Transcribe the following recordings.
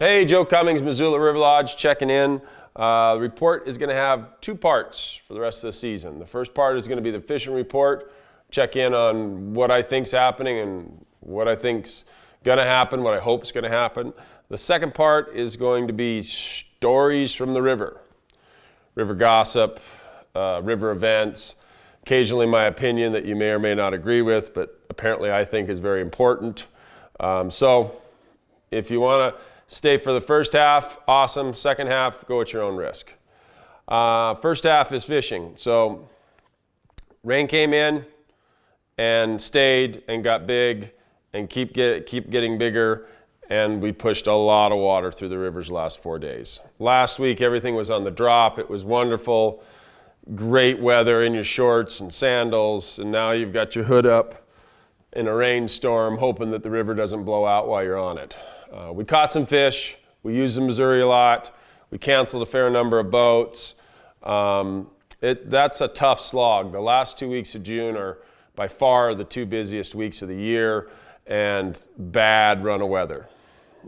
Hey, Joe Cummings, Missoula River Lodge, checking in. The report is going to have two parts for the rest of the season. The first part is going to be the fishing report, check in on what I think's happening and what I think's going to happen, what I hope is going to happen. The second part is going to be stories from the river. River gossip, river events, occasionally my opinion that you may or may not agree with, but apparently I think is very important. So if you want to stay for the first half, awesome. Second half, go at your own risk. First half is fishing. So rain came in and stayed and got big and keep getting bigger, and we pushed a lot of water through the rivers the last 4 days. Last week everything was on the drop. It was wonderful, great weather in your shorts and sandals, and now you've got your hood up in a rainstorm hoping that the river doesn't blow out while you're on it. We caught some fish. We used the Missouri a lot. We canceled a fair number of boats. That's a tough slog. The last 2 weeks of June are by far the two busiest weeks of the year, and bad run of weather.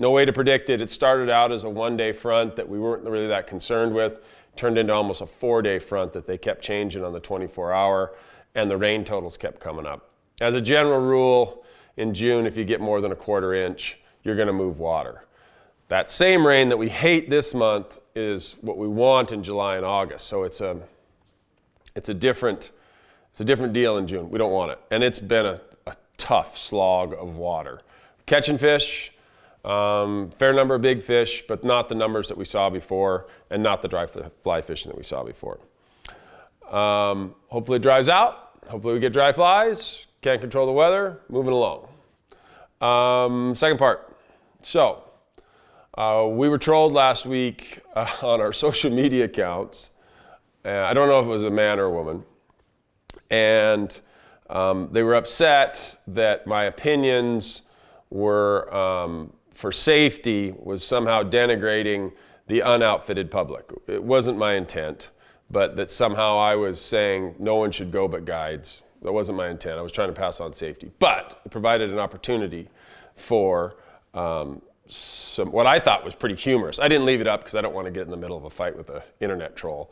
No way to predict it. It started out as a one-day front that we weren't really that concerned with. Turned into almost a 4-day front that they kept changing on the 24-hour, and the rain totals kept coming up. As a general rule, in June, if you get more than a 1/4 inch, you're going to move water. That same rain that we hate this month is what we want in July and August. So it's a different deal in June. We don't want it. And it's been a tough slog of water. Catching fish, fair number of big fish, but not the numbers that we saw before, and not the dry fly fishing that we saw before. Hopefully it dries out. Hopefully we get dry flies. Can't control the weather. Moving along. Second part. So, we were trolled last week on our social media accounts. I don't know if it was a man or a woman. And they were upset that my opinions were, for safety, was somehow denigrating the unoutfitted public. It wasn't my intent, but that somehow I was saying no one should go but guides. That wasn't my intent. I was trying to pass on safety. But it provided an opportunity for some what I thought was pretty humorous. I didn't leave it up because I don't want to get in the middle of a fight with an internet troll.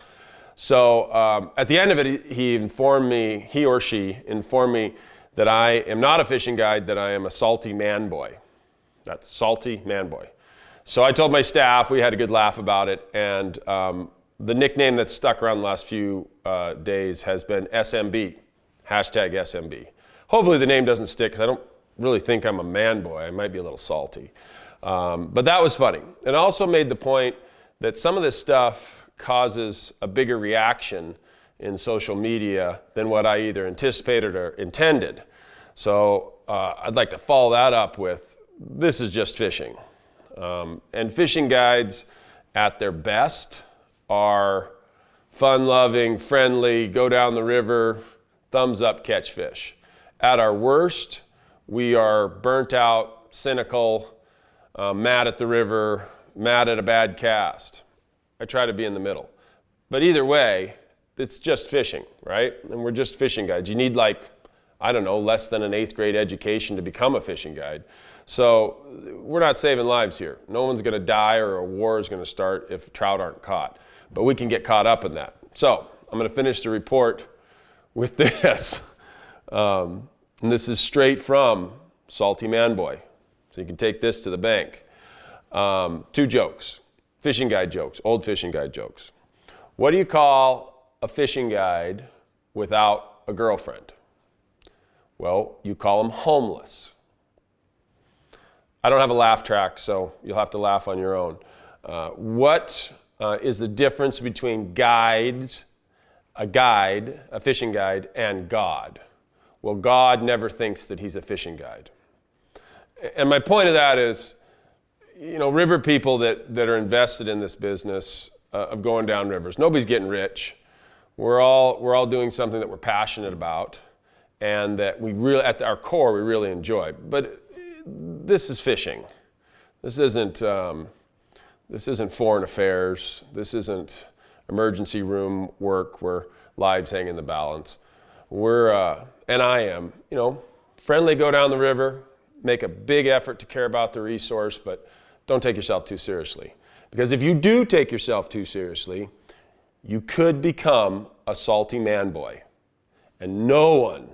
So at the end of it, he or she informed me that I am not a fishing guide, that I am a salty man boy. That's salty man boy. So I told my staff, we had a good laugh about it, and the nickname that's stuck around the last few days has been SMB, hashtag SMB. Hopefully the name doesn't stick, because I don't really think I'm a man boy. I might be a little salty. But that was funny. And I also made the point that some of this stuff causes a bigger reaction in social media than what I either anticipated or intended. So I'd like to follow that up with, this is just fishing. And fishing guides at their best are fun-loving, friendly, go down the river, thumbs up, catch fish. At our worst, we are burnt out, cynical, mad at the river, mad at a bad cast. I try to be in the middle. But either way, it's just fishing, right? And we're just fishing guides. You need less than an 8th grade education to become a fishing guide. So we're not saving lives here. No one's going to die or a war is going to start if trout aren't caught. But we can get caught up in that. So I'm going to finish the report with this. And this is straight from Salty Man Boy. So you can take this to the bank. 2 jokes, fishing guide jokes, old fishing guide jokes. What do you call a fishing guide without a girlfriend? Well, you call them homeless. I don't have a laugh track, so you'll have to laugh on your own. What is the difference between a fishing guide, and God? Well, God never thinks that he's a fishing guide. And my point of that is, river people that are invested in this business of going down rivers, nobody's getting rich. We're all doing something that we're passionate about, and that we really, at our core, we really enjoy. But this is fishing. This isn't foreign affairs. This isn't emergency room work where lives hang in the balance. And I am, friendly, go down the river, make a big effort to care about the resource, but don't take yourself too seriously. Because if you do take yourself too seriously, you could become a salty man boy. And no one,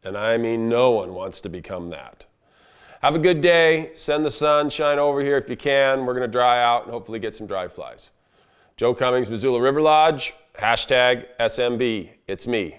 and I mean no one, wants to become that. Have a good day. Send the sunshine over here if you can. We're going to dry out and hopefully get some dry flies. Joe Cummings, Missoula River Lodge, #SMB. It's me.